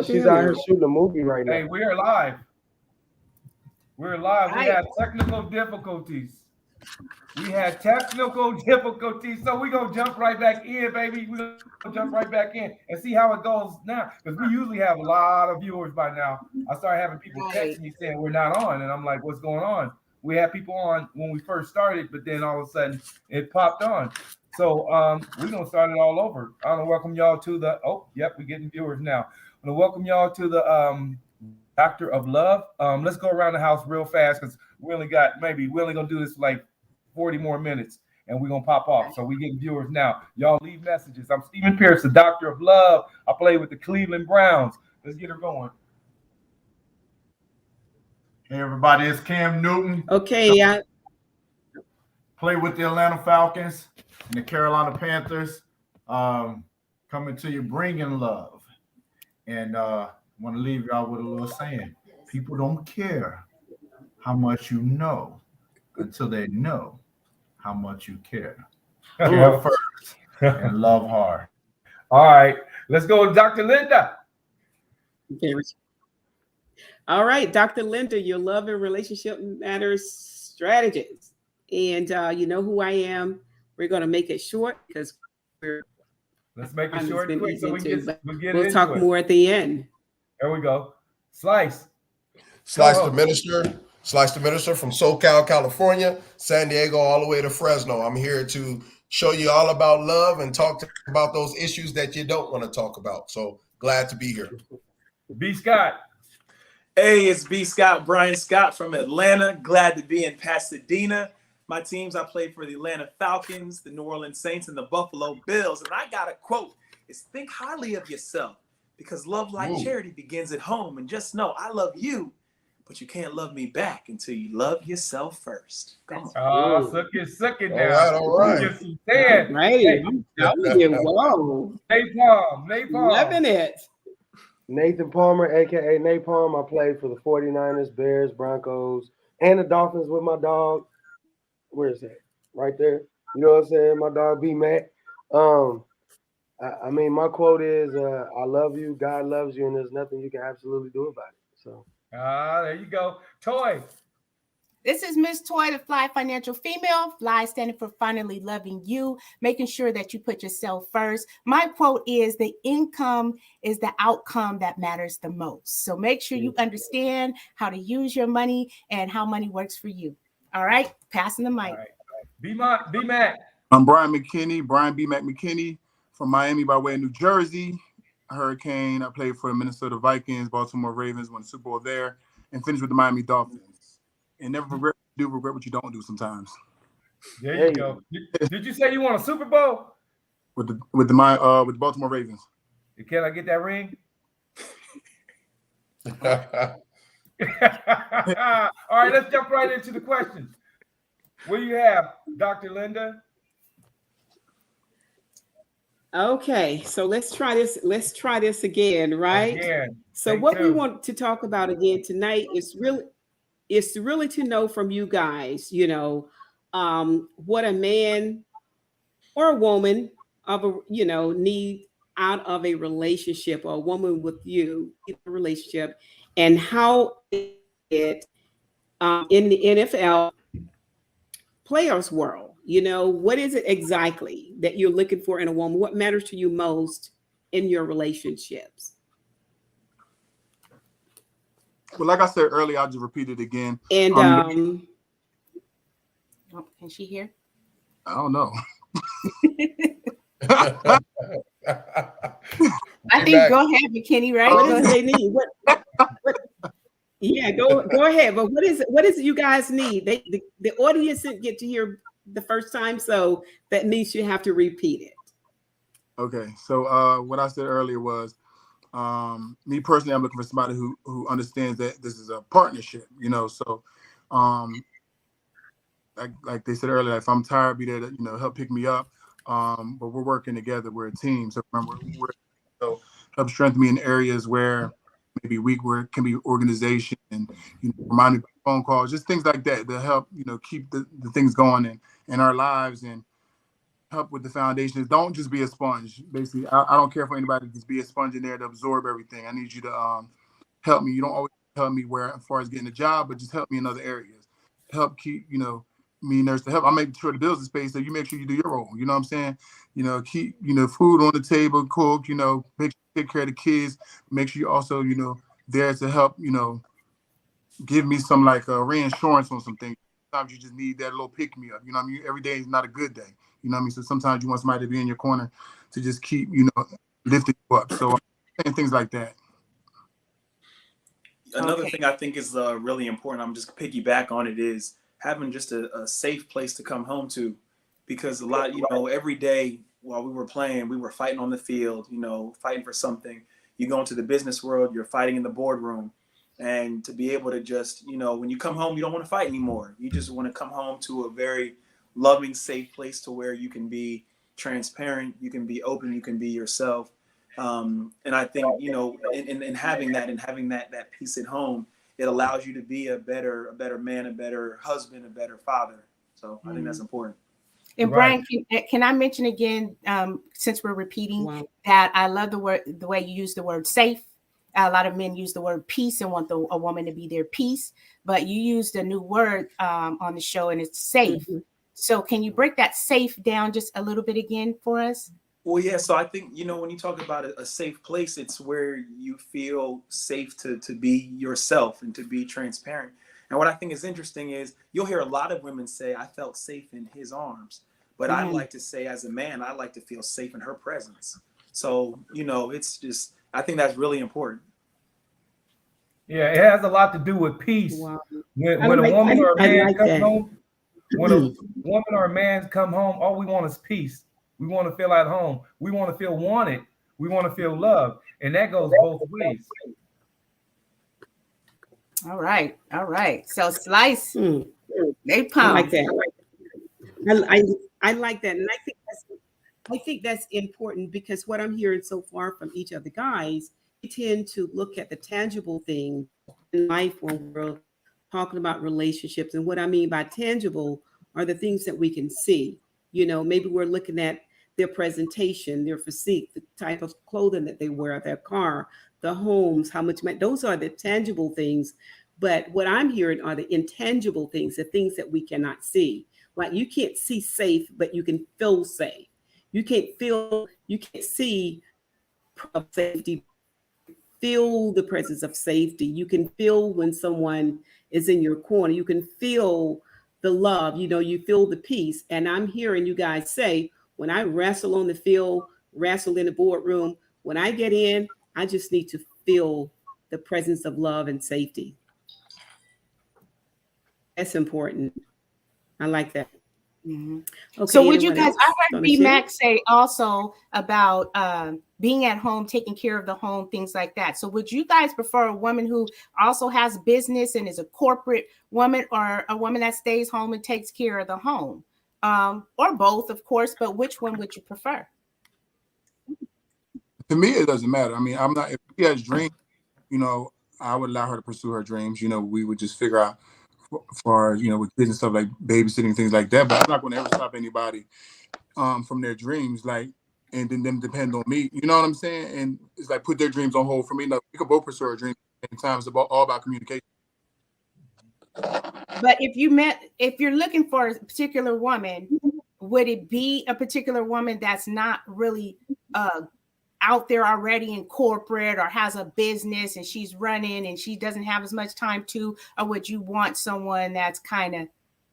She's out here shooting a movie right Hey, now. we're live. We're live. We Right. had technical difficulties. We had technical difficulties. So we're going to jump right back in, baby. We're going to jump right back in and see how it goes now. Because we usually have a lot of viewers by now. I started having people text Right. me saying we're not on. And I'm like, what's going on? We had people on when we first started, but then all of a sudden it popped on. So we're going to start it all over. I want to welcome y'all to the, oh, yep, we're getting viewers now. I want to welcome y'all to the Doctor of Love. Let's go around the house real fast because we only gonna do this for like 40 more minutes and we're gonna pop off. So we getting viewers now. Y'all leave messages. I'm Stephen Pierce, the Doctor of Love. I play with the Cleveland Browns. Let's get her going. Hey everybody, it's Cam Newton. Okay. Play with the Atlanta Falcons and the Carolina Panthers. Coming to you, bringing love. And want to leave y'all with a little saying. People don't care how much you know until they know how much you care. Care first and love hard. All right, let's go with Dr. Linda. Okay. All right, Dr. Linda, your love and relationship matters strategist. And you know who I am. We're going to make it short because Let's make it short and quick so we'll talk more at the end. There we go. Slice the minister from SoCal, California, San Diego, all the way to Fresno. I'm here to show you all about love and talk about those issues that you don't want to talk about. So glad to be here. B. Scott. Hey, it's B. Scott, Brian Scott from Atlanta. Glad to be in Pasadena. My teams, I play for the Atlanta Falcons, the New Orleans Saints, and the Buffalo Bills. And I got a quote. It's think highly of yourself because love like charity begins at home. And just know I love you, but you can't love me back until you love yourself first. Come on. Oh, suck it now. All right. Get some sand. Right. Hey, Whoa. Napalm. Loving it. Nathan Palmer, aka Napalm. I played for the 49ers, Bears, Broncos, and the Dolphins with my dog. Where is that? Right there. You know what I'm saying? My dog B Mac. I mean, my quote is I love you, God loves you, and there's nothing you can absolutely do about it. So there you go. Toy. This is Miss Toy, the Fly Financial Female. Fly standing for finally loving you, making sure that you put yourself first. My quote is the income is the outcome that matters the most. So make sure you understand how to use your money and how money works for you. All right, passing the mic. All right. B Mac. I'm Brian B. Mac McKinney from Miami by way of New Jersey. Hurricane. I played for the Minnesota Vikings, Baltimore Ravens, won the Super Bowl there, and finished with the Miami Dolphins. And never regret what you don't do sometimes. There you go. Did you say you won a Super Bowl? With the Baltimore Ravens. Can I get that ring? All right, let's jump right into the questions. What do you have, Dr. Linda? Okay, so let's try this again, right? Again. So what we want to talk about again tonight is really to know from you guys, what a man or a woman need out of a relationship, or a woman with you in a relationship, and how it in the NFL players world. What is it exactly that you're looking for in a woman? What matters to you most in your relationships? Well, like I said earlier, I'll just repeat it again. And can she hear? I don't know. I think go ahead, McKinney, right? What do they need? What, yeah, go ahead. But what is it you guys need? The audience didn't get to hear the first time, so that means you have to repeat it. Okay, so what I said earlier was, me personally, I'm looking for somebody who understands that this is a partnership, So, like they said earlier, if I'm tired, be there to help pick me up. But we're working together. We're a team. So remember, so help strengthen me in areas where maybe weak, where it can be organization and remind me by phone calls, just things like that to help keep the things going in our lives and help with the foundation is don't just be a sponge. Basically, I don't care for anybody to just be a sponge in there to absorb everything. I need you to help me. You don't always help me where as far as getting a job, but just help me in other areas. Help keep, me nurse to help. I make sure the bills are paid, so you make sure you do your role. You know what I'm saying? Keep, food on the table, cook, make sure you take care of the kids. Make sure you also, there to help, give me some like reinsurance on some things. Sometimes you just need that little pick me up. You know what I mean? Every day is not a good day. You know what I mean? So sometimes you want somebody to be in your corner to just keep, lifting you up. So and things like that. Another thing I think is really important, I'm just piggyback on it, is having just a safe place to come home to, because a lot, every day while we were playing, we were fighting on the field, fighting for something. You go into the business world, you're fighting in the boardroom. And to be able to just, when you come home, you don't want to fight anymore. You just want to come home to a very loving, safe place to where you can be transparent, you can be open, you can be yourself. And I think, in having that peace at home, it allows you to be a better man, a better husband, a better father. So I think that's important. And Brian, can I mention again, since we're repeating, that I love the way you use the word safe. A lot of men use the word peace and want a woman to be their peace, but you used a new word on the show, and it's safe. Mm-hmm. So can you break that safe down just a little bit again for us? Well, yeah. So I think, when you talk about a safe place, it's where you feel safe to be yourself and to be transparent. And what I think is interesting is you'll hear a lot of women say, I felt safe in his arms. But I like to say, as a man, I like to feel safe in her presence. So, it's just, I think that's really important. Yeah, it has a lot to do with peace. Wow. When a woman or a man comes home, when a woman or a man come home, all we want is peace. We want to feel at home. We want to feel wanted. We want to feel loved. And that goes both ways. All right. So Slice, they pump. I like that. I like that. And I think that's important, because what I'm hearing so far from each of the guys, we tend to look at the tangible things in life when we're talking about relationships. And what I mean by tangible are the things that we can see. Maybe we're looking at their presentation, their physique, the type of clothing that they wear, their car, the homes, how much money. Those are the tangible things. But what I'm hearing are the intangible things, the things that we cannot see. Like you can't see safe, but you can feel safe. You can't see safety, feel the presence of safety. You can feel when someone is in your corner. You can feel the love, you feel the peace. And I'm hearing you guys say, when I wrestle on the field, wrestle in the boardroom, when I get in, I just need to feel the presence of love and safety. That's important. I like that. Mm-hmm. Okay, so would you guys, I heard B-Mac say also about being at home, taking care of the home, things like that. So would you guys prefer a woman who also has business and is a corporate woman, or a woman that stays home and takes care of the home? Or both, of course, but which one would you prefer? To me, it doesn't matter. I mean, if she has dreams, I would allow her to pursue her dreams. We would just figure out for with kids and stuff like babysitting, things like that. But I'm not going to ever stop anybody from their dreams, and then them depend on me. You know what I'm saying? And it's like put their dreams on hold for me. No, we could both pursue our dreams at the same time. It's all about communication. But if you're looking for a particular woman, would it be a particular woman that's not really out there already in corporate or has a business and she's running and she doesn't have as much time to, or would you want someone that's kind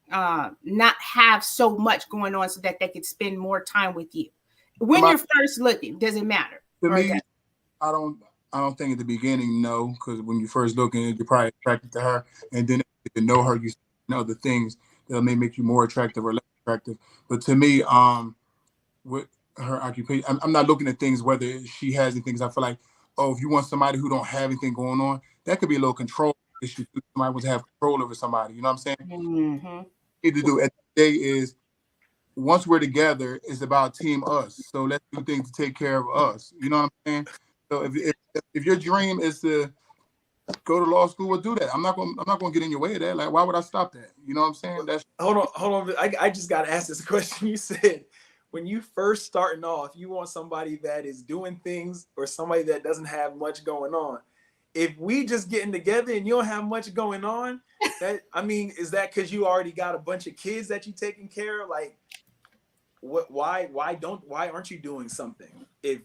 of not have so much going on so that they could spend more time with you? When you're first looking, does it matter? To me, I don't think at the beginning, no, because when you first looking, you're probably attracted to her, and then to know her, you know other things that may make you more attractive or less attractive. But to me, with her occupation, I'm not looking at things whether she has anything. I feel like, if you want somebody who don't have anything going on, that could be a little control issue. Somebody wants to have control over somebody. You know what I'm saying? Mm-hmm. Need to do at the day is, once we're together, it's about team us. So let's do things to take care of us. You know what I'm saying? So if your dream is to go to law school, we'll do that. I'm not going to get in your way of that. Like, why would I stop that? You know what I'm saying? Hold on. I just got to ask this question. You said, when you first starting off, you want somebody that is doing things or somebody that doesn't have much going on. If we just getting together and you don't have much going on, that I mean, is that because you already got a bunch of kids that you taking care of? Like, what? Why aren't you doing something? If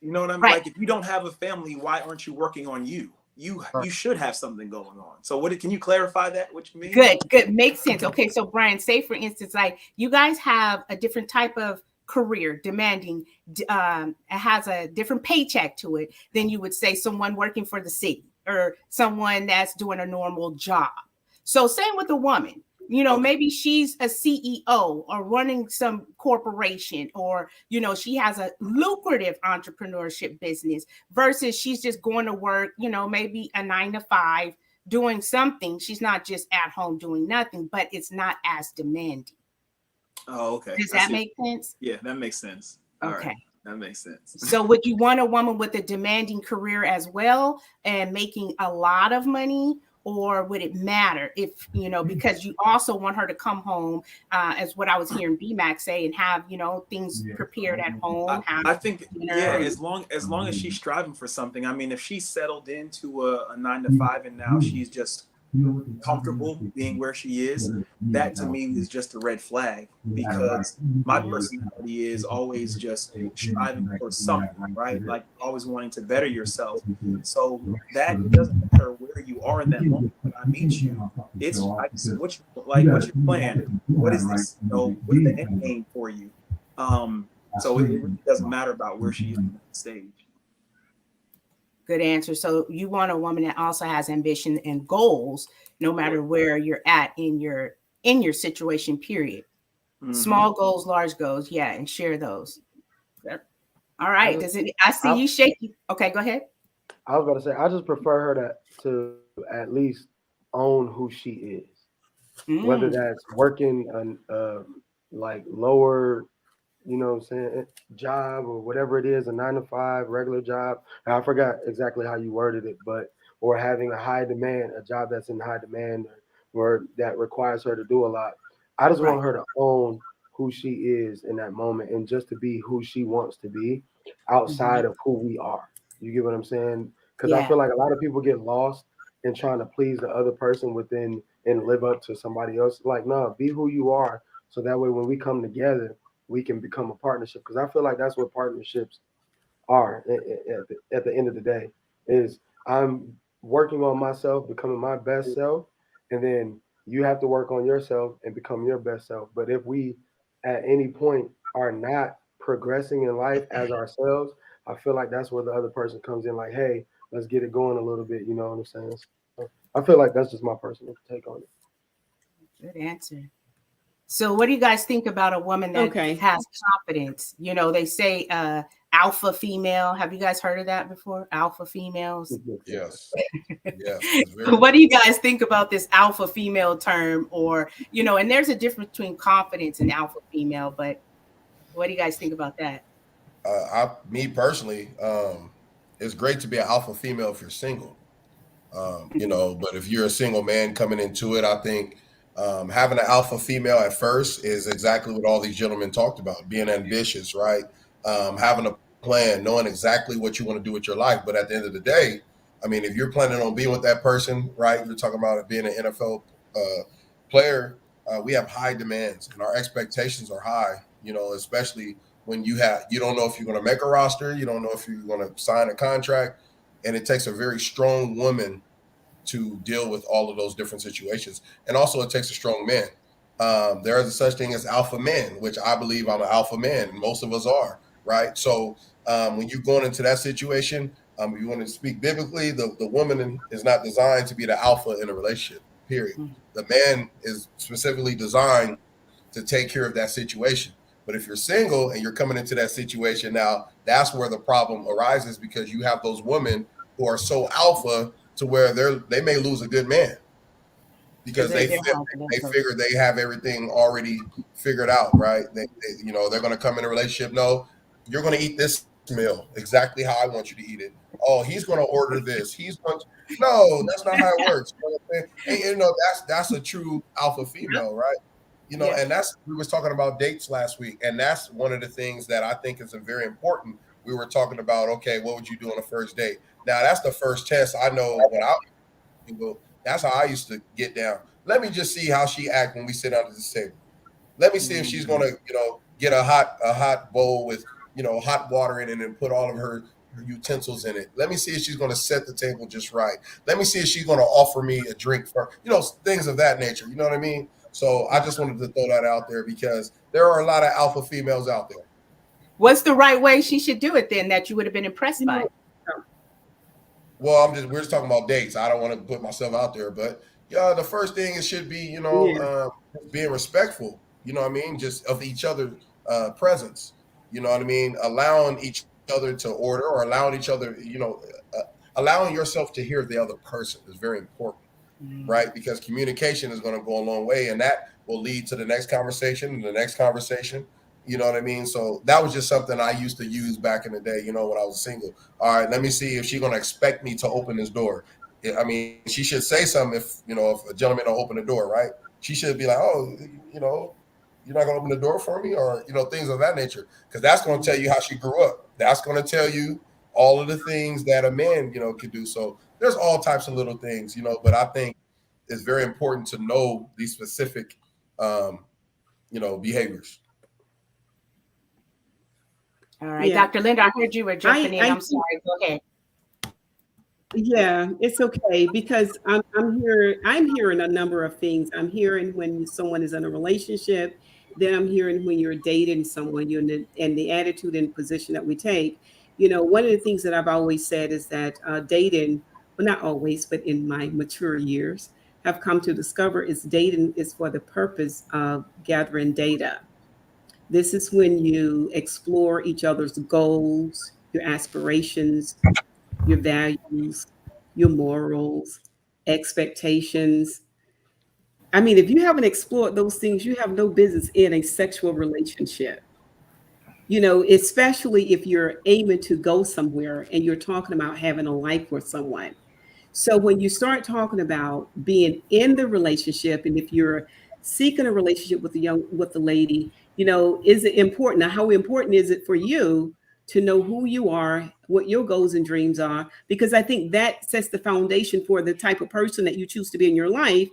you know what I mean, Right. like if you don't have a family, why aren't you working on you? You should have something going on. So can you clarify that? What you mean? Good. Makes sense. Okay, so Brian, say for instance, like you guys have a different type of career, demanding, it has a different paycheck to it than you would say someone working for the city or someone that's doing a normal job. So same with a woman. You know, maybe she's a CEO or running some corporation, or, you know, she has a lucrative entrepreneurship business versus she's just going to work, you know, maybe a 9 to 5 doing something. She's not just at home doing nothing, but it's not as demanding. Oh, okay. Does that make sense? Yeah, that makes sense. All okay. Right. That makes sense. So would you want a woman with a demanding career as well and making a lot of money? Or would it matter if, you know, because you also want her to come home, as what I was hearing BMAC say, and have, you know, things prepared at home. I think, yeah, as long as she's striving for something. I mean, if she's settled into a 9 to 5 and now she's just comfortable being where she is, that to me is just a red flag, because my personality is always just striving for something, right? Like always wanting to better yourself. So that doesn't matter where you are in that moment when I meet you. It's what's your plan? What is this? You know, what's the end game for you? So it really doesn't matter about where she is on the stage. Good answer. So you want a woman that also has ambition and goals, no matter where you're at in your situation, period. Mm-hmm. Small goals, large goals. Yeah. And share those. All right. I see you shaking. Okay, go ahead. I was about to say, I just prefer her to at least own who she is, whether that's working like lower, you know what I'm saying, job or whatever it is, a 9 to 5 regular job. I forgot exactly how you worded it, or having a high demand, a job that's in high demand or that requires her to do a lot. I just want her to own who she is in that moment and just to be who she wants to be outside of who we are. You get what I'm saying? Because I feel like a lot of people get lost in trying to please the other person within and live up to somebody else. Like, no, be who you are. So that way when we come together, we can become a partnership, because I feel like that's what partnerships are at the end of the day, is I'm working on myself, becoming my best self, and then you have to work on yourself and become your best self. But if we at any point are not progressing in life as ourselves, I feel like that's where the other person comes in like, hey, let's get it going a little bit. You know what I'm saying? So I feel like that's just my personal take on it. Good answer. So what do you guys think about a woman that has confidence? You know, they say alpha female. Have you guys heard of that before? Alpha females? Yes. What do you guys think about this alpha female term? Or, you know, and there's a difference between confidence and alpha female, but what do you guys think about that? Me personally, it's great to be an alpha female if you're single, you know, but if you're a single man coming into it, I think having an alpha female at first is exactly what all these gentlemen talked about, being ambitious, right? Having a plan, knowing exactly what you want to do with your life. But at the end of the day, I mean, if you're planning on being with that person, right, you're talking about it being an NFL player, we have high demands and our expectations are high, you know, especially when you don't know if you're going to make a roster, you don't know if you're going to sign a contract, and it takes a very strong woman to deal with all of those different situations. And also it takes a strong man. There is a such thing as alpha men, which I believe I'm an alpha man, and most of us are, right? So when you're going into that situation, if you want to speak biblically, the woman is not designed to be the alpha in a relationship, period. The man is specifically designed to take care of that situation. But if you're single and you're coming into that situation now, that's where the problem arises, because you have those women who are so alpha to where they may lose a good man because they figure they have everything already figured out, right? They you know, they're going to come in a relationship. No, you're going to eat this meal exactly how I want you to eat it. Oh, he's going to order this. No, that's not how it works. And, you know, that's a true alpha female, right? You know, Yeah. and we was talking about dates last week, and that's one of the things that I think is very important. We were talking about, okay, what would you do on a first date? Now that's the first test. I know when I that's how I used to get down. Let me just see how she act when we sit under this table. Let me see if she's gonna, get a hot bowl with, hot water in it and put all of her utensils in it. Let me see if she's gonna set the table just right. Let me see if she's gonna offer me a drink for, things of that nature. You know what I mean? So I just wanted to throw that out there because there are a lot of alpha females out there. What's the right way she should do it then that you would have been impressed by? Well, we're just talking about dates. I don't want to put myself out there, but the first thing it should be, being respectful. You know what I mean? Just of each other's presence. You know what I mean? Allowing each other to order or allowing each other, allowing yourself to hear the other person is very important, right? Because communication is going to go a long way, and that will lead to the next conversation and the next conversation. You know what I mean? So that was just something I used to use back in the day, when I was single. All right, let me see if she's going to expect me to open this door. I mean, she should say something if a gentleman don't open the door, right? She should be like, oh, you're not going to open the door for me, or, things of that nature, because that's going to tell you how she grew up. That's going to tell you all of the things that a man, could do. So there's all types of little things, but I think it's very important to know these specific, behaviors. All right, Yeah. Dr. Linda, I heard you were jumping in. I'm sorry. Go ahead. Yeah, it's okay because I'm hearing a number of things. I'm hearing when someone is in a relationship, then I'm hearing when you're dating someone, and the attitude and position that we take. One of the things that I've always said is that dating, well, not always, but in my mature years, have come to discover is dating is for the purpose of gathering data. This is when you explore each other's goals, your aspirations, your values, your morals, expectations. I mean, if you haven't explored those things, you have no business in a sexual relationship. Especially if you're aiming to go somewhere and you're talking about having a life with someone. So when you start talking about being in the relationship, and if you're seeking a relationship with the lady, is it important? Now, how important is it for you to know who you are, what your goals and dreams are? Because I think that sets the foundation for the type of person that you choose to be in your life.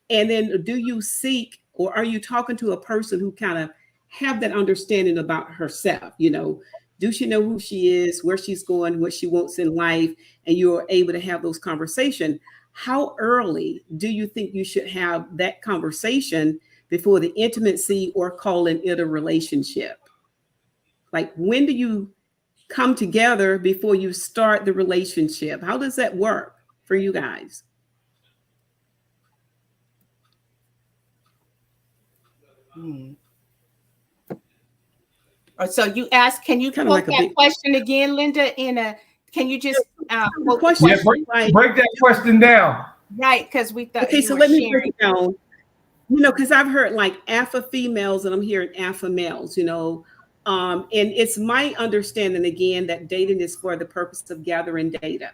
And then do you seek, or are you talking to a person who kind of have that understanding about herself? Do she know who she is, where she's going, what she wants in life, and you're able to have those conversations? How early do you think you should have that conversation before the intimacy or calling it a relationship? Like, when do you come together before you start the relationship? How does that work for you guys? So you asked, can you Kinda quote like a that question again, Linda? Can you just quote the question? Yeah, question? break that question down. Right, because we thought Okay, you so were let me sharing. break it down. Because I've heard like alpha females and I'm hearing alpha males, and it's my understanding again that dating is for the purpose of gathering data.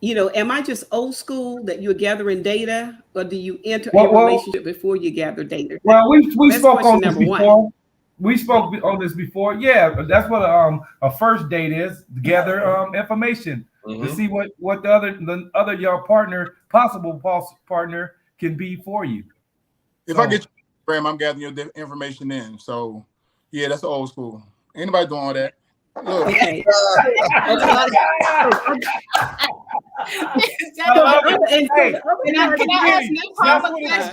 Am I just old school that you're gathering data, or do you enter a relationship before you gather data? Well, we That's spoke question on this number before. one. We spoke on this before. Yeah, but that's what a first date is. Gather information to see what the other your possible partner can be for you. If I get you, Graham, I'm gathering your information in. So, yeah, that's old school. Anybody doing all that? Look. Okay. Can I ask Napalm a question?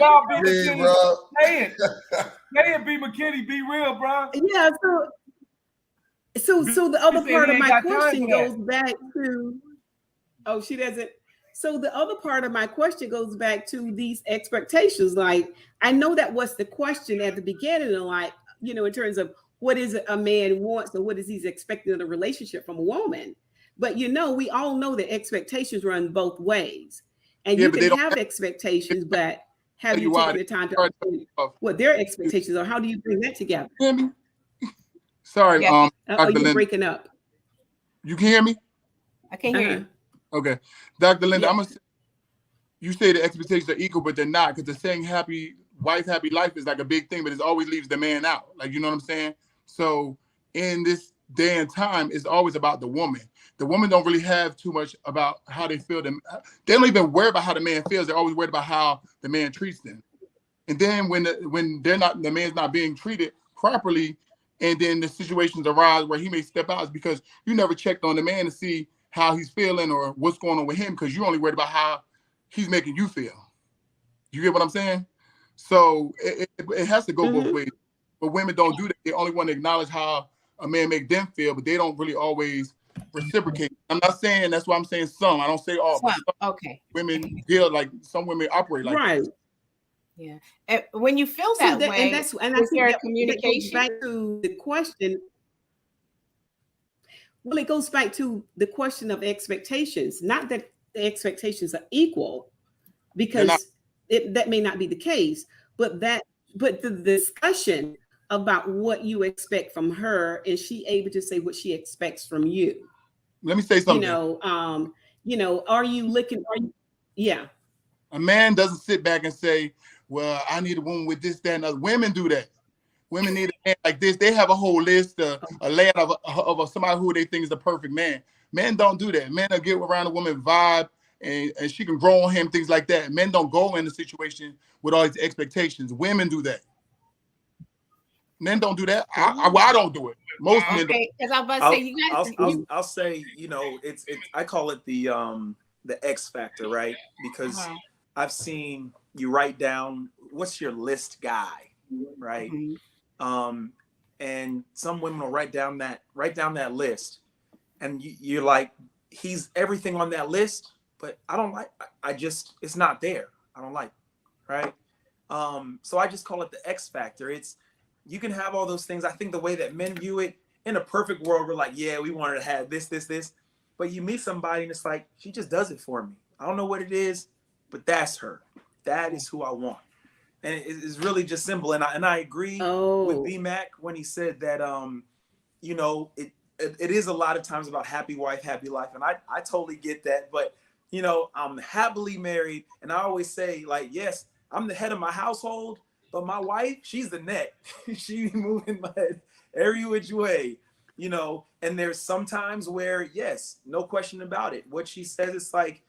Say it, B. McKinney, be real, bro. Yeah. So the other part of my question goes back to. Oh, she doesn't. So the other part of my question goes back to these expectations. Like, I know that was the question at the beginning, and like, in terms of what is it a man wants or what is he's expecting in a relationship from a woman. But we all know that expectations run both ways. And you can have expectations, but have you taken the time to understand what their expectations are? How do you bring that together? Hear me? Sorry, you're Dr. Linda. breaking up. You can hear me? I can't hear you. Okay. Dr. Linda, you say the expectations are equal, but they're not, because the saying happy wife happy life is like a big thing, but it always leaves the man out. Like, you know what I'm saying? So in this day and time, it's always about the woman. The women don't really have too much about how they feel. They don't even worry about how the man feels. They're always worried about how the man treats them. And then when the man's not being treated properly, and then the situations arise where he may step out, is because you never checked on the man to see how he's feeling or what's going on with him, because you're only worried about how he's making you feel. You get what I'm saying? So it has to go both ways. But women don't do that. They only want to acknowledge how a man make them feel, but they don't really always reciprocate. I'm not saying, that's why I'm saying some. I don't say all. But some women feel like, some women operate like right. that. Yeah. And when you feel that way, I think that communication? Back to the question. Well, it goes back to the question of expectations. Not that the expectations are equal, because that may not be the case, but the discussion about what you expect from her, is she able to say what she expects from you? Let me say something. Are you looking? Yeah. A man doesn't sit back and say, well, I need a woman with this, that, and other. Women do that. Women need a man like this. They have a whole list, a layout of somebody who they think is the perfect man. Men don't do that. Men will get around a woman vibe, and she can grow on him, things like that. Men don't go in the situation with all these expectations. Women do that. Men don't do that. I don't do it. Most men don't. Because I'm about to say, you guys. I'll say, it's I call it the X factor, right? Because I've seen you write down, what's your list guy, right? And some women will write down that list, and you're like, he's everything on that list, but I don't like. It's not there. I don't like, right? So I just call it the X factor. You can have all those things. I think the way that men view it, in a perfect world, we're like, yeah, we wanted to have this, but you meet somebody and it's like, she just does it for me. I don't know what it is, but that's her. That is who I want. And it's really just simple. And I agree with B-Mac when he said that, it is a lot of times about happy wife, happy life. And I totally get that. But, I'm happily married. And I always say, like, yes, I'm the head of my household, but my wife, she's the neck. She moving my head every which way, and there's sometimes where, yes, no question about it. What she says, it's like,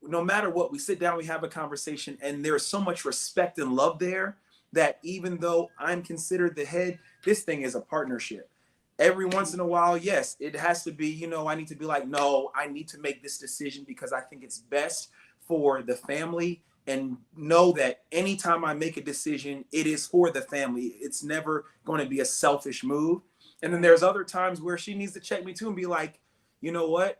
no matter what, we sit down, we have a conversation, and there's so much respect and love there that even though I'm considered the head, this thing is a partnership. Every once in a while, yes, it has to be, I need to be like, no, I need to make this decision because I think it's best for the family, and know that anytime I make a decision, it is for the family. It's never going to be a selfish move. And then there's other times where she needs to check me too and be like, you know what?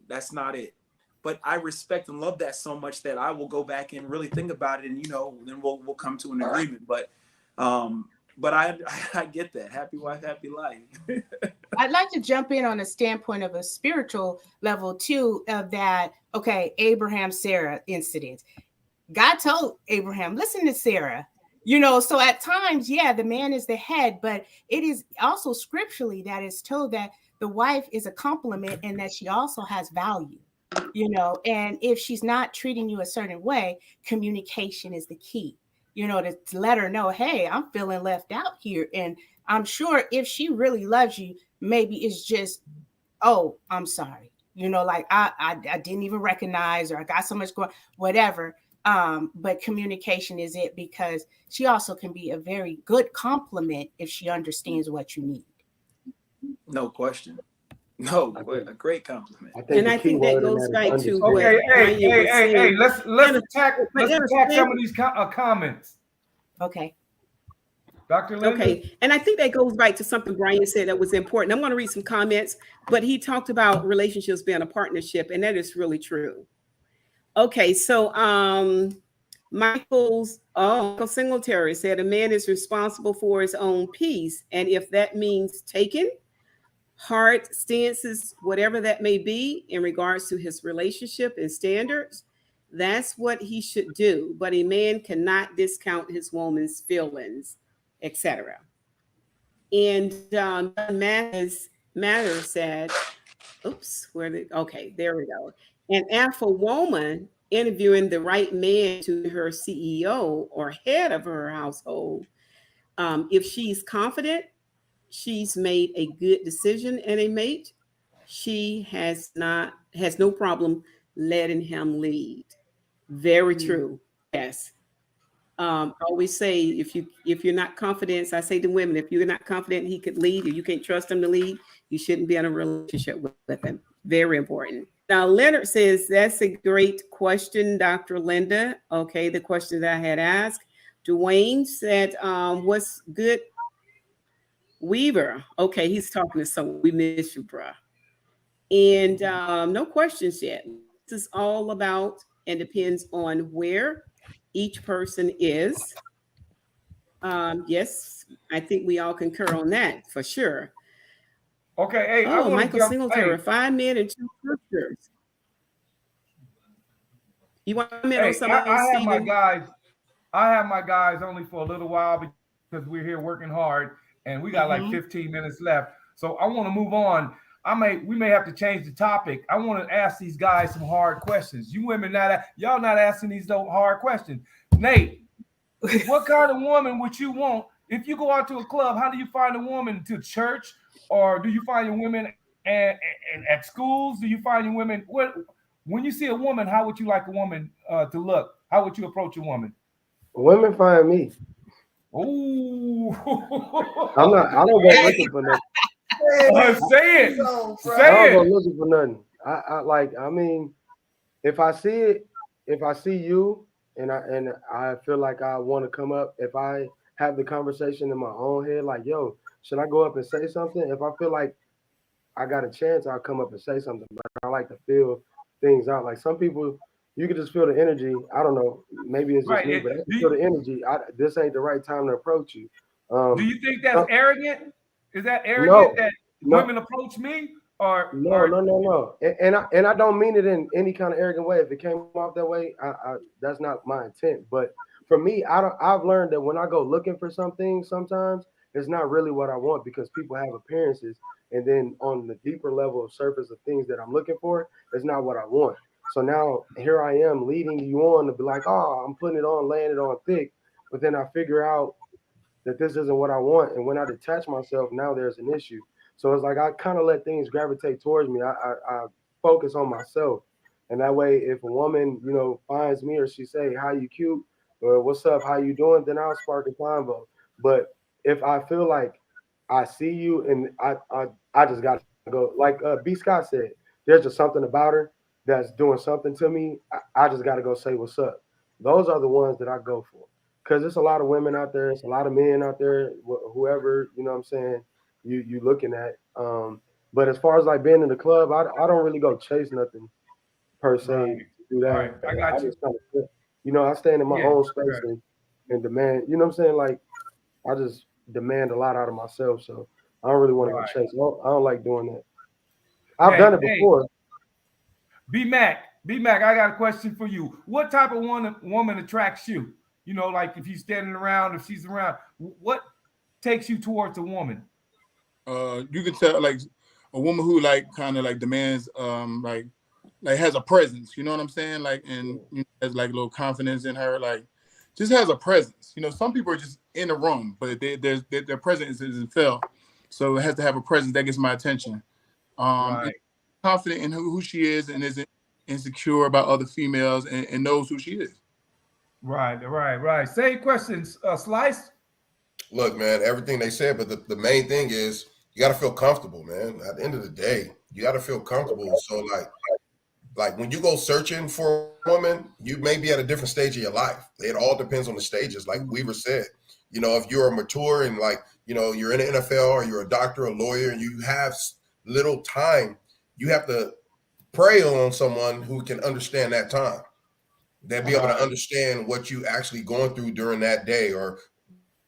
That's not it. But I respect and love that so much that I will go back and really think about it, and then we'll come to an agreement. But I get that. Happy wife, happy life. I'd like to jump in on a standpoint of a spiritual level too, of that, Abraham-Sarah incident. God told Abraham, listen to Sarah, so at times, the man is the head, but it is also scripturally that is told that the wife is a complement and that she also has value, and if she's not treating you a certain way, communication is the key, to let her know, hey, I'm feeling left out here. And I'm sure if she really loves you, maybe it's just, oh, I'm sorry, like I didn't even recognize, or I got so much going, whatever. But communication is it, because she also can be a very good compliment if she understands what you need. No question. No, a great compliment. I think that goes back to hey, let's attack some of these comments. Okay. Dr. Linda? Okay, and I think that goes back to something Brian said that was important. I'm going to read some comments, but he talked about relationships being a partnership, and that is really true. Okay, so Michael Singletary said a man is responsible for his own peace, and if that means taking hard stances, whatever that may be, in regards to his relationship and standards, that's what he should do. But a man cannot discount his woman's feelings, etc. And Matter said, "Oops, there we go." An alpha woman interviewing the right man to her CEO or head of her household, if she's confident she's made a good decision and a mate, she has no problem letting him lead. Very true. Yes. I always say if you're not confident, I say to women, if you're not confident he could lead, or you can't trust him to lead, you shouldn't be in a relationship with him. Very important. Now, Leonard says, that's a great question, Dr. Linda. Okay, the question that I had asked. Dwayne said, what's good, Weaver? Okay, he's talking to someone. We miss you, bruh. And no questions yet. This is all about and depends on where each person is. Yes, I think we all concur on that for sure. Okay, hey, oh, Michael Singletary, 5 men and 2 scriptures. You want me on something? I have my guys. I have my guys only for a little while because we're here working hard, and we got like 15 minutes left. So I want to move on. We may have to change the topic. I want to ask these guys some hard questions. You women y'all not asking these hard questions. Nate, what kind of woman would you want if you go out to a club? How do you find a woman? To church, or do you find your women at schools? Do you find your women? When you see a woman, how would you like a woman to look? How would you approach a woman? Women find me. Ooh. I don't go looking for nothing. Say it. I don't go looking for nothing. I mean, if I see you and I feel like I want to come up, if I have the conversation in my own head, like, yo, should I go up and say something? If I feel like I got a chance, I'll come up and say something. But I like to feel things out. Like some people, you can just feel the energy. I don't know. Maybe it's just me, but I can feel the energy. This ain't the right time to approach you. Do you think that's arrogant? Is that arrogant that women approach me? Or no. And I don't mean it in any kind of arrogant way. If it came off that way, that's not my intent. But for me, I've learned that when I go looking for something, sometimes it's not really what I want because people have appearances. And then on the deeper level of surface of things that I'm looking for, it's not what I want. So now here I am leading you on to be like, oh, I'm putting it on, laying it on thick. But then I figure out that this isn't what I want. And when I detach myself, now there's an issue. So it's like I kind of let things gravitate towards me. I focus on myself. And that way, if a woman, finds me or she say, how you cute, or what's up, how you doing, then I'll spark a convo. But if I feel like I see you and I just got to go, like B. Scott said, there's just something about her that's doing something to me. I just got to go say what's up. Those are the ones that I go for. Because there's a lot of women out there. There's a lot of men out there, whoever, you know what I'm saying, you looking at. But as far as like being in the club, I don't really go chase nothing per se. Right. Do that. Right. I got you. Just kind of, I stand in my own space and demand, you know what I'm saying? Like, I just demand a lot out of myself. So I don't really want to go chase. I don't like doing that. I've done it before. B-Mac, I got a question for you. What type of woman attracts you? Like if you're standing around, if she's around, what takes you towards a woman? You can tell like a woman who kind of demands like has a presence, you know what I'm saying? Like, and has like a little confidence in her, like just has a presence. Some people are just in the room, but their presence isn't felt. So it has to have a presence that gets my attention. Confident in who she is and isn't insecure about other females and knows who she is. Right. Same questions, Slice. Look, man, everything they said, but the main thing is you got to feel comfortable, man. At the end of the day, you got to feel comfortable. So like when you go searching for a woman, you may be at a different stage of your life. It all depends on the stages. Like Weaver said, if you're mature and you're in the NFL or you're a doctor, a lawyer, and you have little time, you have to prey on someone who can understand that time. They'll be able to understand what you actually going through during that day or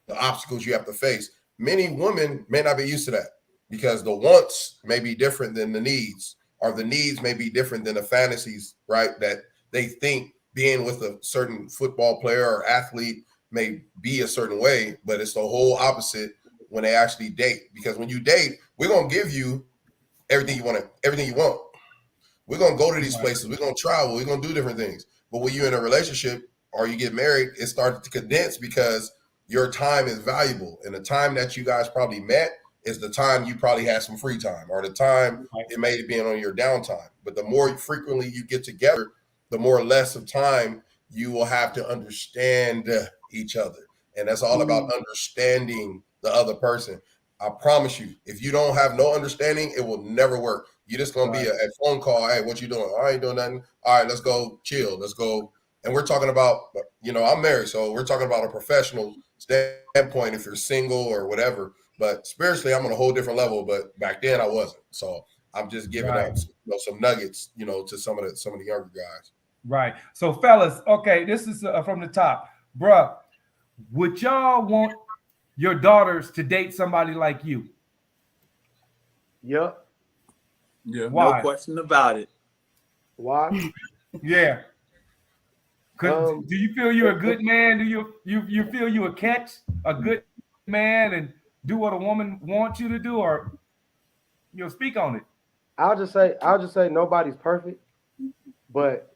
the obstacles you have to face. Many women may not be used to that because the wants may be different than the needs, or the needs may be different than the fantasies, right? That they think being with a certain football player or athlete may be a certain way, but it's the whole opposite when they actually date. Because when you date, we're going to give you everything you want. We're going to go to these places. We're going to travel. We're going to do different things. But when you're in a relationship or you get married, it started to condense because your time is valuable. And the time that you guys probably met is the time you probably had some free time, or the time it may have been on your downtime. But the more frequently you get together, the more less of time you will have to understand each other. And that's all about understanding the other person. I promise you, if you don't have no understanding, it will never work. You're just going to be a phone call. Hey, what you doing? I ain't doing nothing. All right, let's go chill. Let's go. And we're talking about, I'm married, so we're talking about a professional standpoint if you're single or whatever. But spiritually, I'm on a whole different level. But back then, I wasn't. So I'm just giving up some nuggets, to some of the younger guys. Right. So, fellas, okay, this is from the top. Bruh, would y'all want your daughters to date somebody like you? Yep. Yeah. Why? No question about it. Why? Yeah. Do you feel you're a good man? Do you feel you a catch, a good man, and do what a woman wants you to do, or speak on it? I'll just say nobody's perfect, but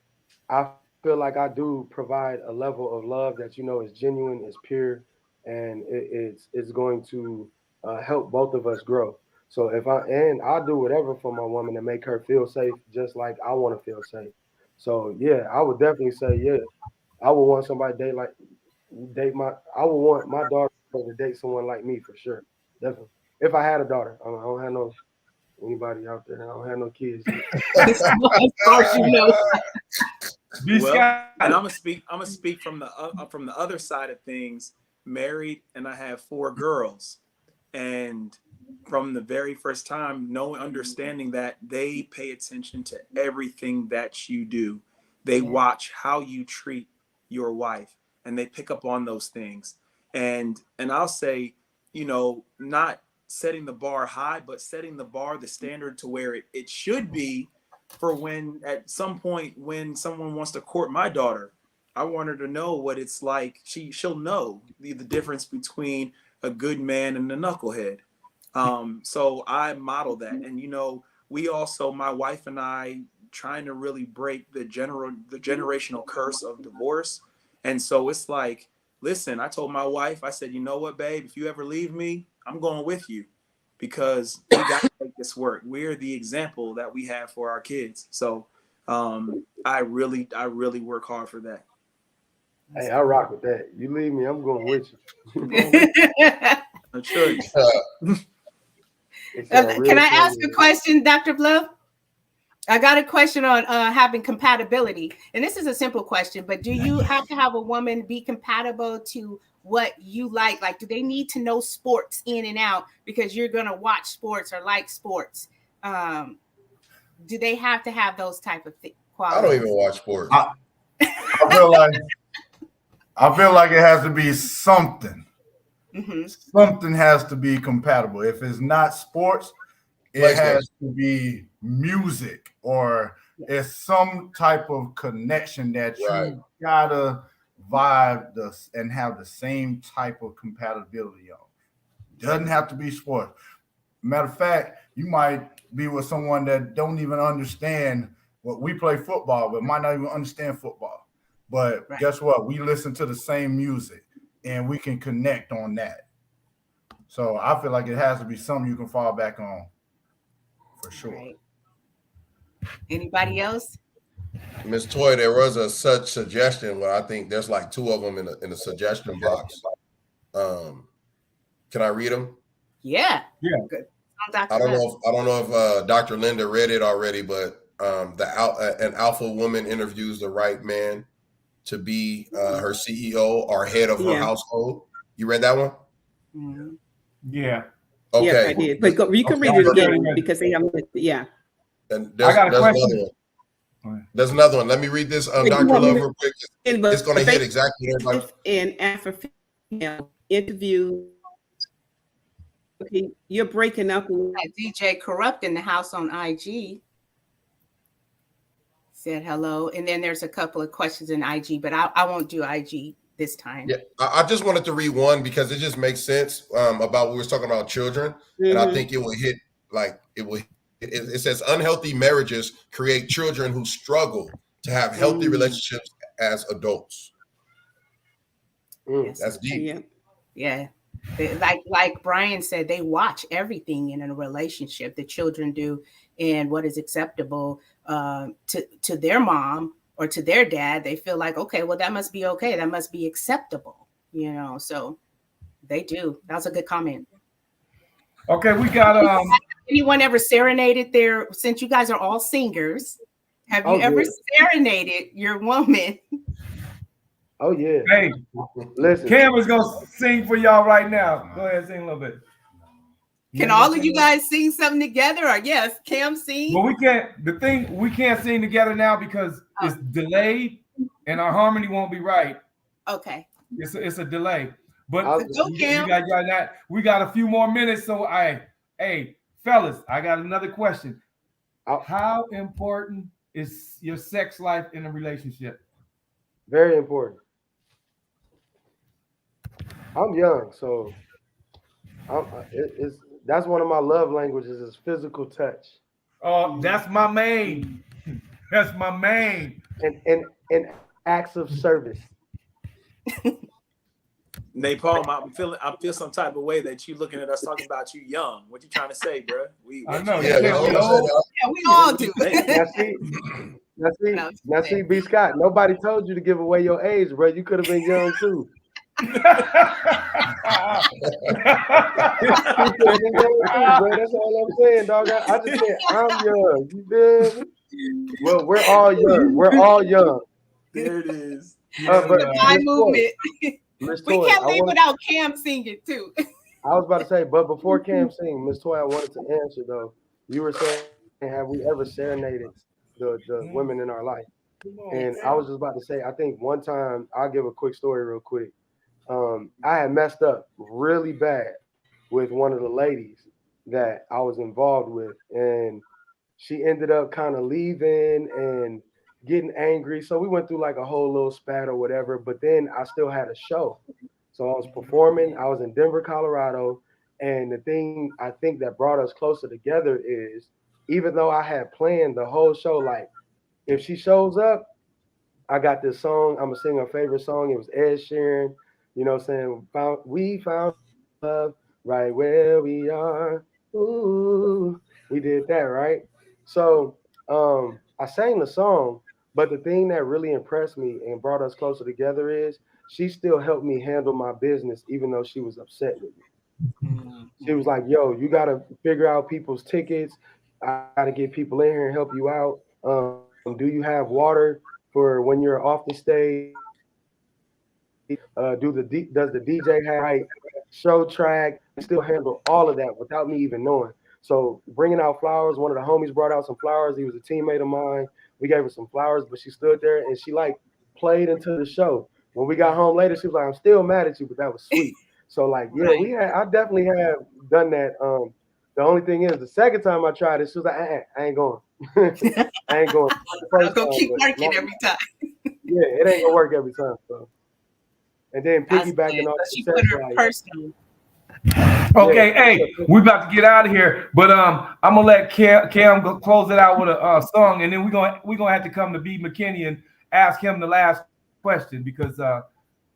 I feel like I do provide a level of love that is genuine, is pure, and it's going to help both of us grow. So I'll do whatever for my woman to make her feel safe, just like I want to feel safe. So yeah, I would definitely say I would want somebody I would want my daughter to date someone like me for sure, definitely. If I had a daughter, I don't have anybody out there. I don't have no kids. Of course, Well, and I'm gonna speak from the other side of things. Married, and I have 4 girls, and from the very first time, understanding that they pay attention to everything that you do. They watch how you treat your wife, and they pick up on those things. And I'll say, not setting the bar high, but setting the standard to where it should be for when at some point when someone wants to court my daughter. I want her to know what it's like. She'll know the difference between a good man and a knucklehead. So I model that. And, we also, my wife and I, trying to really break the generational curse of divorce. And so it's like, listen, I told my wife, I said, you know what, babe, if you ever leave me, I'm going with you, because we got to make this work. We're the example that we have for our kids. So I really work hard for that. Hey, I rock with that. You leave me, I'm going with you. I'm sure. Can I ask a question, Dr. Bluff? I got a question on having compatibility. And this is a simple question, but do you have to have a woman be compatible to what you like? Like, do they need to know sports in and out because you're going to watch sports or like sports? Do they have to have those type of qualities? I don't even watch sports. I feel like it has to be something. Mm-hmm. Something has to be compatible. If it's not sports, it has to be music, or it's some type of connection that you gotta vibe and have the same type of compatibility on. Doesn't have to be sports. Matter of fact, you might be with someone that don't even understand what we play football, but might not even understand football. But guess what? We listen to the same music and we can connect on that. So I feel like it has to be something you can fall back on for sure. Right. Anybody else? Ms. Toy, there was a such suggestion where I think there's like 2 of them in the suggestion box. Can I read them? Yeah. Yeah. Good. I don't know if Dr. Linda read it already, but an alpha woman interviews the right man to be her CEO or head of her household. You read that one? Mm-hmm. Yeah. Okay. Yes, I did. But you can read it again because they haven't. Yeah. And I got a question. Another one. There's another one. Let me read this, Dr. Love, real quick. It's going to hit exactly everybody. And after interview, okay, you're breaking up. DJ Corrupt in the house on IG said hello, and then there's a couple of questions in IG, but I won't do IG this time. Yeah, I just wanted to read one because it just makes sense about we were talking about children, and I think it will hit It says unhealthy marriages create children who struggle to have healthy relationships as adults. Yes. That's deep. Yeah. Yeah. Like Brian said, they watch everything in a relationship. The children do, and what is acceptable to their mom or to their dad. They feel like, okay, well, that must be okay. That must be acceptable. You know, so they do. That was a good comment. Okay, we got Anyone ever serenaded their? Since you guys are all singers, have you ever serenaded your woman? Oh yeah. hey, Listen. Cam is gonna sing for y'all right now. Go ahead, sing a little bit. Can all of you guys sing something together? Or yes, Cam sing. Well, we can't. The thing we can't sing together now because it's delayed and our harmony won't be right. Okay. It's a delay. But we got a few more minutes. So hey, fellas, I got another question. How important is your sex life in a relationship? Very important. I'm young, so that's one of my love languages is physical touch. Oh, that's my main. That's my main. And acts of service. Napalm, I feel some type of way that you looking at us talking about you young. What you trying to say, bro? I know. Yeah, we all do. Now see, B. Scott, nobody told you to give away your age, bro. You could have been young too. That's all I'm saying, dog. I just said I'm young. You feel me? Well, we're all young. We're all young. There it is. The movement. We can't leave without Cam singing too. I was about to say, but before Cam sing, Miss Toy, I wanted to answer though. You were saying, have we ever serenaded the women in our life? And I was just about to say, I think one time, I'll give a quick story real quick. I had messed up really bad with one of the ladies that I was involved with, and she ended up kind of leaving and getting angry. So we went through like a whole little spat or whatever, but then I still had a show. So I was performing. I was in Denver, Colorado. And the thing I think that brought us closer together is even though I had planned the whole show, like if she shows up, I got this song. I'm going to sing her favorite song. It was Ed Sheeran. You know what I'm saying? We found love right where we are. Ooh, we did that, right? So I sang the song, but the thing that really impressed me and brought us closer together is she still helped me handle my business, even though she was upset with me. She was like, yo, you got to figure out people's tickets. I got to get people in here and help you out. Do you have water for when you're off the stage? Does the DJ have right show track? Still handle all of that without me even knowing. So bringing out flowers, one of the homies brought out some flowers. He was a teammate of mine. We gave her some flowers, but she stood there and she like played into the show. When we got home later, she was like, I'm still mad at you, but that was sweet. So like, yeah, I definitely have done that. The only thing is the second time I tried it, she was like, I ain't going. I ain't going. I'm gonna keep working every time. Yeah, it ain't gonna work every time. So and then piggybacking off she put her personal. Okay, hey, we're about to get out of here, but I'm gonna let Cam go close it out with a song, and then we're gonna have to come to B. McKinney and ask him the last question because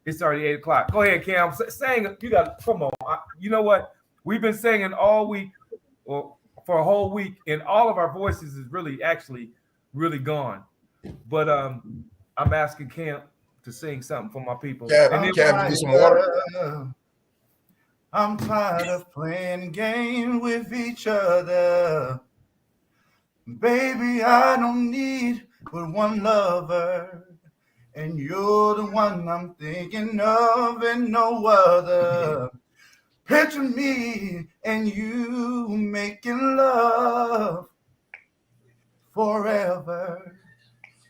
it's already 8 o'clock. Go ahead, Cam. Sing. You got come on. You know what? We've been singing all week, or for a whole week, and all of our voices is really gone. But I'm asking Cam to sing something for my people. Cam, do some water. I'm tired of playing games with each other. Baby, I don't need but one lover. And you're the one I'm thinking of and no other. Picture me and you making love forever.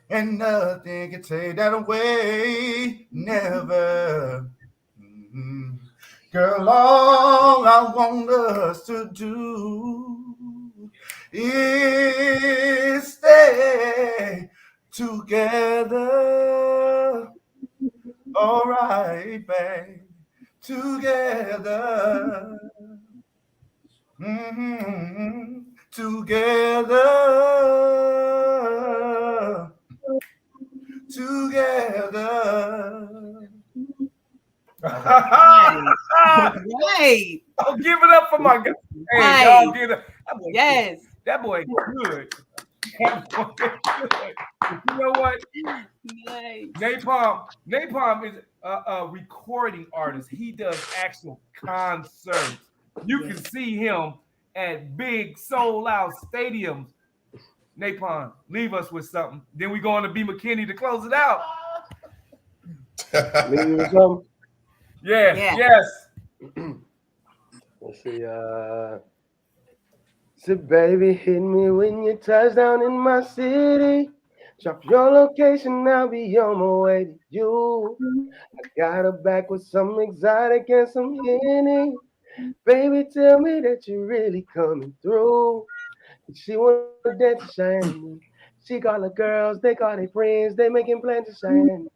And nothing can take that away, never. Mm-hmm. Girl, all I want us to do is stay together. All right, babe, together. Mm-hmm. Together. together. Right. Oh, give it up for my guy. Hey, Right. y'all give it up. Yes. That boy good. That boy good. You know what? Nice. Napalm is a recording artist. He does actual concerts. You can see him at big sold out stadiums. Napalm, leave us with something. Then we go on to B. McKinney to close it out. Leave you with something. Yes, Yeah. yes. Let's see. So baby, hit me when you touch down in my city. Drop your location, I'll be on my way to you. I got her back with some exotic and some Henny. Baby, tell me that you're really coming through. She wanna dance to shine. She call her girls, they call their friends, they making plans to shine.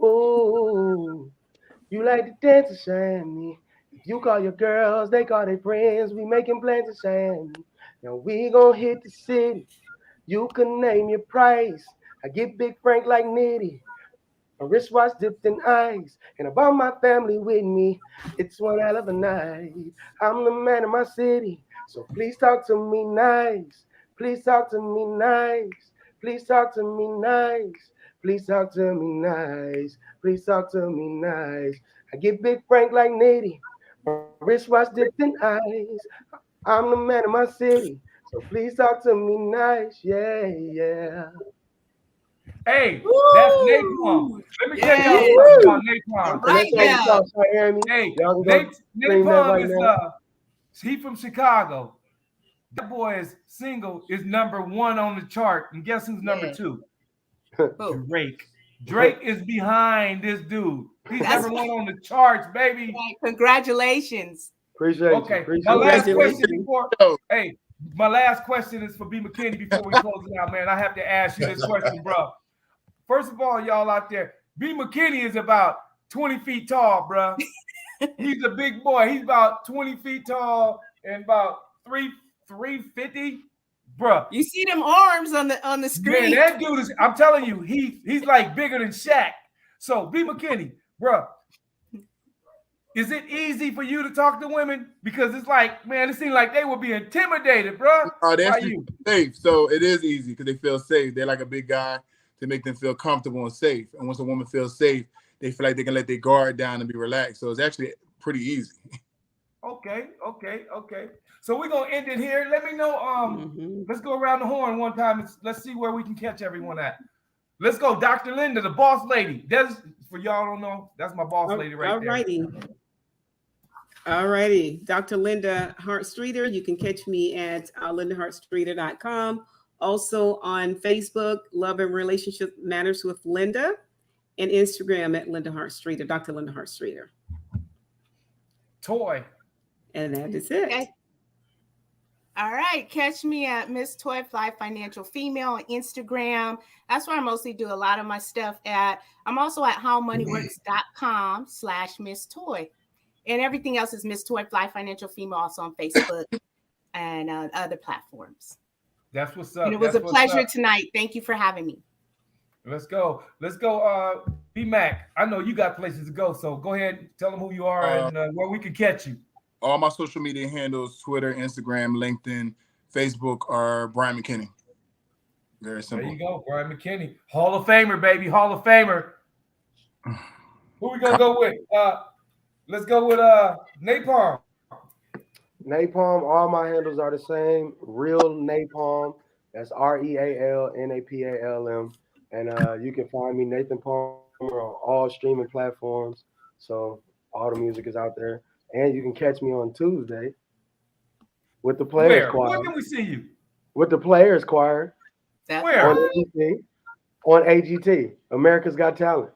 Ooh, you like to dance to shine. You call your girls, they call their friends, we making plans to shine. Now we gon' hit the city. You can name your price. I get Big Frank like Nitty. A wristwatch dipped in ice, and I brought my family with me. It's one hell of a night. I'm the man of my city, so please talk to me nice. Please talk to me nice. Please talk to me nice. Please talk to me nice. Please talk to me nice. I get Big Frank like Nitty. A wristwatch dipped in ice. I'm the man of my city, so please talk to me nice. Yeah, yeah. Hey, Woo! that's Napalm. Let me tell Yeah. y'all something about Napalm. Right That's now. all you hear me? Hey, Y'all can go stream that Napalm right is now. he from Chicago. That boy's single is #1 on the chart, and guess who's number Yeah. 2? Who? Drake. Drake is behind this dude. He's That's #1 on the charts, baby. right. Congratulations. Appreciate you. Okay, Appreciate my you. last question Congratulations. before. Yo. Hey, my last question is for B. McKinney before we close it out, man. I have to ask you this question, bro. First of all, y'all out there, B. McKinney is about 20 feet tall, bro. He's a big boy. He's about 20 feet tall and about 350, bro. You see them arms on the Man, screen. that dude is. I'm telling you, he's like bigger than Shaq. So B. McKinney, bro. Is it easy for you to talk to women? Because it's like, man, it seems like they would be intimidated, bro. They By actually you. safe, so it is easy because they feel safe. They're like a big guy to make them feel comfortable and safe. And once a woman feels safe, they feel like they can let their guard down and be relaxed. So it's actually pretty easy. Okay. So we're gonna end it here. Let me know. Let's go around the horn one time. Let's see where we can catch everyone at. Let's go, Dr. Linda, the boss lady. That's for y'all don't know. That's my boss lady right there. All righty. Dr. Linda Hart-Streeter. You can catch me at lindahartstreeter.com. Also on Facebook, Love and Relationship Matters with Linda, and Instagram at Linda Hart-Streeter, Dr. Linda Hart-Streeter. Toy. And that is it. Okay. All right. Catch me at Miss Toy Fly Financial Female on Instagram. That's where I mostly do a lot of my stuff at. I'm also at howmoneyworks.com/Miss Toy. And everything else is Miss Toy Fly Financial Female, also on Facebook and other platforms. That's what's up. And it was a pleasure tonight. Thank you for having me. Let's go. B Mac. I know you got places to go, so go ahead and tell them who you are and where we can catch you. All my social media handles, Twitter, Instagram, LinkedIn, Facebook, are Brian McKinney. Very simple. There you go, Brian McKinney. Hall of Famer, baby. Hall of Famer. Who we gonna go with? Let's go with Napalm. Napalm, all my handles are the same. Real Napalm. That's REALNAPALM. And you can find me, Nathan Palmer, on all streaming platforms. So all the music is out there. And you can catch me on Tuesday with the Players Choir. Where can we see you? With the Players Choir. Where? On AGT. America's Got Talent.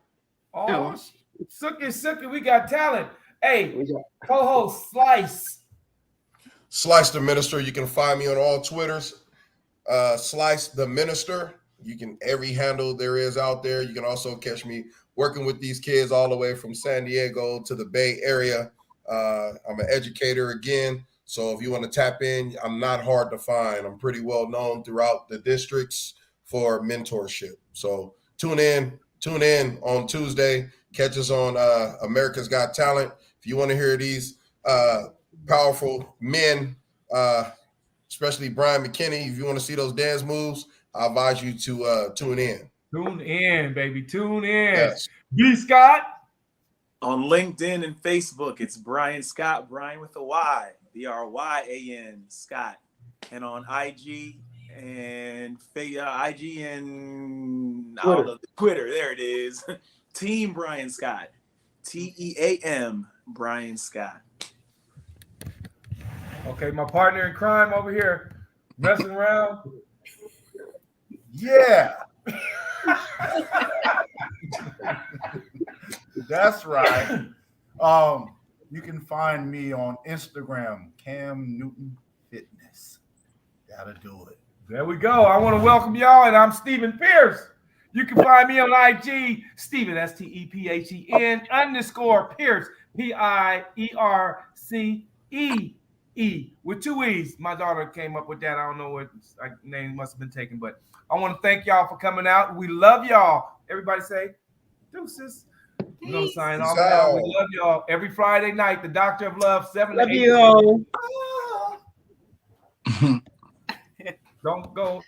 Oh, Sookie, we got talent. Hey, co-host Slice the Minister. You can find me on all Twitters. Slice the Minister. You can every handle there is out there. You can also catch me working with these kids all the way from San Diego to the Bay Area. I'm an educator again. So if you want to tap in, I'm not hard to find. I'm pretty well known throughout the districts for mentorship. So tune in on Tuesday. Catch us on America's Got Talent. If you want to hear these powerful men, especially Brian McKinney, if you want to see those dance moves, I advise you to tune in. Tune in, baby. Tune in. Yes. B. Scott. On LinkedIn and Facebook, it's Brian Scott, Brian with a Y, Bryan Scott. And on IG and Twitter, there it is. Team Brian Scott. TEAM Brian Scott. Okay, my partner in crime over here, messing around. Yeah. That's right. You can find me on Instagram, Cam Newton Fitness. That'll do it. There we go. I want to welcome y'all, and I'm Stephen Pierce. You can find me on IG, Stephen, STEPHEN _Pierce, PIERCEE, with 2 E's. My daughter came up with that. I don't know what name must have been taken, but I want to thank y'all for coming out. We love y'all. Everybody say deuces. We're going to sign off now. We love y'all. Every Friday night, the Doctor of Love, 7 Love to 8. you all. Don't go.